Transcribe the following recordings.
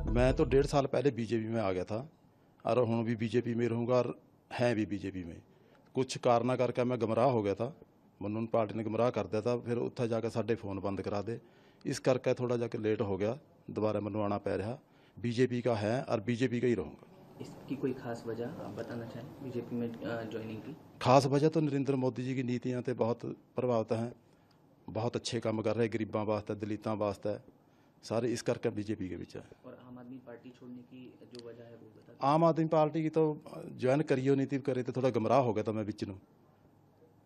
मैं तो 1.5 साल पहले बीजेपी में आ गया था और हूँ भी बीजेपी में रहूँगा और हैं भी बीजेपी में। कुछ कारणा करके मैं गुमराह हो गया था, ਮੈਨੂੰ पार्टी ने गुमराह कर दिया था, फिर उत्थे जाके साढ़े फोन बंद करा दे, इस करके थोड़ा जाके लेट हो गया, दोबारा मैं आना पै रहा। बीजेपी का है और बीजेपी का ही रहूँगा। इसकी कोई खास वजह आप बताना चाहें बीजेपी में ज्वाइनिंग की? खास वजह तो नरेंद्र मोदी जी की नीतियाँ तो बहुत प्रभावित हैं, बहुत अच्छे काम कर रहे गरीबों वास्ते, दलितों वास्ते, सारे इस करके बीजेपी के बीच है। और आम आदमी पार्टी छोड़ने की जो वजह है वो बता। आम आदमी पार्टी की तो ज्वाइन करियो नहीं थी, करे तो थोड़ा गुमराह हो गया था मैं बिच नूं,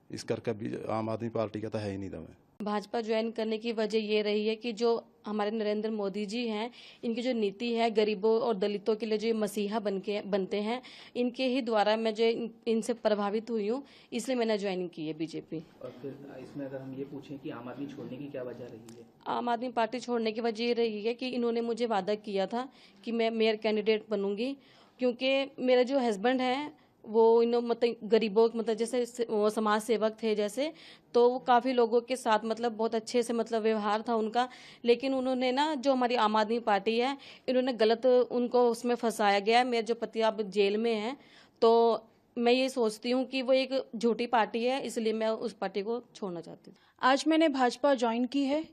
इस करके आम आदमी पार्टी का तो है ही नहीं था मैं। भाजपा ज्वाइन करने की वजह ये रही है कि जो हमारे नरेंद्र मोदी जी हैं, इनकी जो नीति है गरीबों और दलितों के लिए जो ये मसीहा बनते हैं, इनके ही द्वारा मैं जो इनसे प्रभावित हुई हूँ, इसलिए मैंने ज्वाइन की है बीजेपी। और फिर इसमें अगर हम ये पूछें कि आम आदमी छोड़ने की क्या वजह रही है? आम आदमी पार्टी छोड़ने की वजह ये रही है कि इन्होंने मुझे वादा किया था कि मैं मेयर कैंडिडेट बनूंगी, क्योंकि मेरे जो हस्बैंड हैं वो मतलब गरीबों मतलब जैसे वो समाज सेवक थे जैसे, तो वो काफ़ी लोगों के साथ मतलब बहुत अच्छे से मतलब व्यवहार था उनका, लेकिन उन्होंने ना जो हमारी आम आदमी पार्टी है, इन्होंने गलत उनको उसमें फंसाया गया है। मेरे जो पति अब जेल में हैं, तो मैं ये सोचती हूँ कि वो एक झूठी पार्टी है, इसलिए मैं उस पार्टी को छोड़ना चाहती हूँ। आज मैंने भाजपा ज्वाइन की है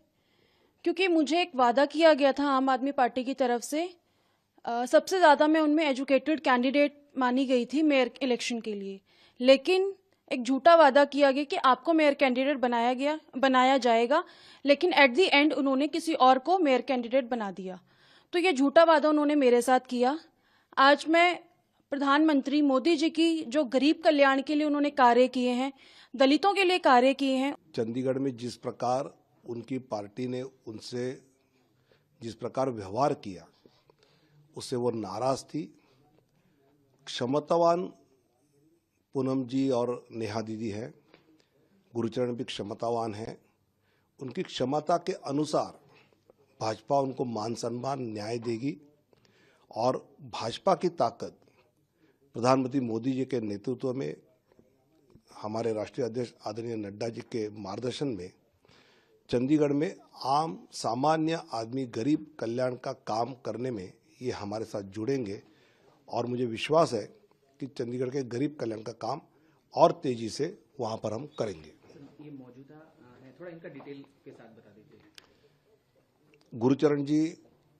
क्योंकि मुझे एक वादा किया गया था आम आदमी पार्टी की तरफ से। सबसे ज़्यादा मैं उनमें एजुकेटेड कैंडिडेट मानी गई थी मेयर इलेक्शन के लिए, लेकिन एक झूठा वादा किया गया कि आपको मेयर कैंडिडेट बनाया जाएगा, लेकिन एट दी एंड उन्होंने किसी और को मेयर कैंडिडेट बना दिया। तो ये झूठा वादा उन्होंने मेरे साथ किया। आज मैं प्रधानमंत्री मोदी जी की जो गरीब कल्याण के लिए उन्होंने कार्य किए हैं, दलितों के लिए कार्य किए हैं। चंडीगढ़ में जिस प्रकार उनकी पार्टी ने उनसे जिस प्रकार व्यवहार किया, उससे वो नाराज थी। क्षमतावान पूनम जी और नेहा दीदी हैं, गुरुचरण भी क्षमतावान हैं। उनकी क्षमता के अनुसार भाजपा उनको मान सम्मान न्याय देगी और भाजपा की ताकत प्रधानमंत्री मोदी जी के नेतृत्व में, हमारे राष्ट्रीय अध्यक्ष आदरणीय नड्डा जी के मार्गदर्शन में चंडीगढ़ में आम सामान्य आदमी गरीब कल्याण का काम करने में ये हमारे साथ जुड़ेंगे और मुझे विश्वास है कि चंडीगढ़ के गरीब कल्याण का काम और तेजी से वहां पर हम करेंगे। ये मौजूदा है, थोड़ा इनका डिटेल के साथ बता दीजिए। गुरुचरण जी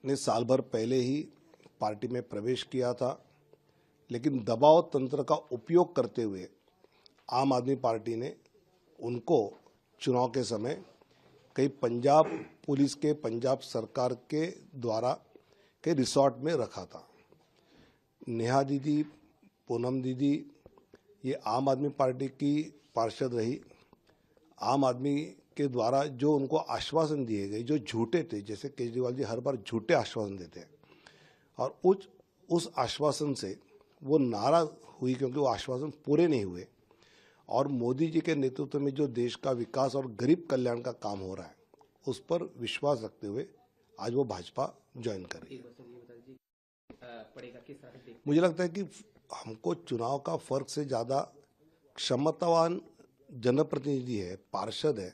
ने साल भर पहले ही पार्टी में प्रवेश किया था, लेकिन दबाव तंत्र का उपयोग करते हुए आम आदमी पार्टी ने उनको चुनाव के समय कई पंजाब पुलिस के, पंजाब सरकार के द्वारा के रिसोर्ट में रखा था। नेहा दीदी, पूनम दीदी ये आम आदमी पार्टी की पार्षद रही। आम आदमी के द्वारा जो उनको आश्वासन दिए गए जो झूठे थे, जैसे केजरीवाल जी हर बार झूठे आश्वासन देते हैं, और उस आश्वासन से वो नाराज हुई क्योंकि वो आश्वासन पूरे नहीं हुए। और मोदी जी के नेतृत्व में जो देश का विकास और गरीब कल्याण का काम हो रहा है, उस पर विश्वास रखते हुए आज वो भाजपा ज्वाइन कर रही है। मुझे लगता है कि हमको चुनाव का फर्क से ज़्यादा क्षमतावान जनप्रतिनिधि है, पार्षद है,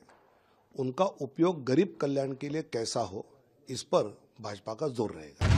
उनका उपयोग गरीब कल्याण के लिए कैसा हो, इस पर भाजपा का जोर रहेगा।